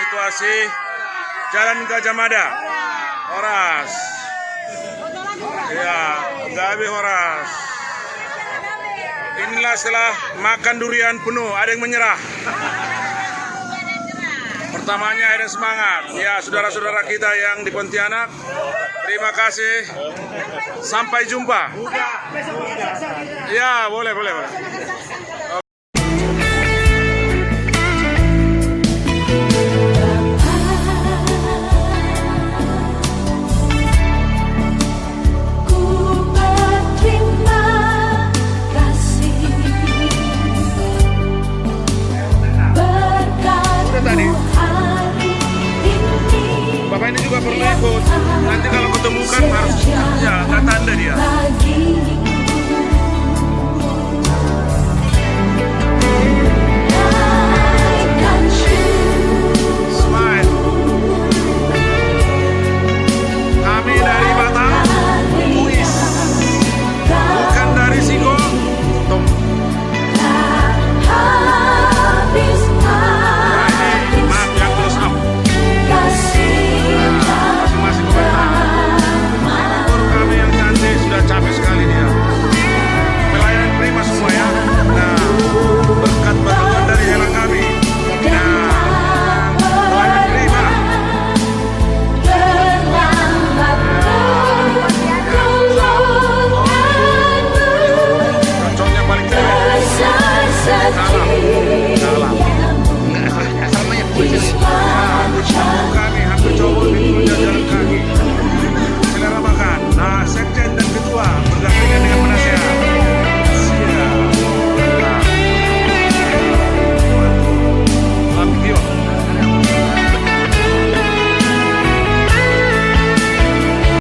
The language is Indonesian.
situasi Jalan Gajah Mada, Horas. Ya, Gabe Horas. Inilah setelah makan durian penuh, ada yang menyerah. Pertamanya ada yang semangat. Ya, saudara-saudara kita yang di Pontianak, terima kasih. Sampai jumpa. Ya, boleh. Bapak ini juga perlu ikut. Nanti kalau ketemukan harus ya nggak tanda dia.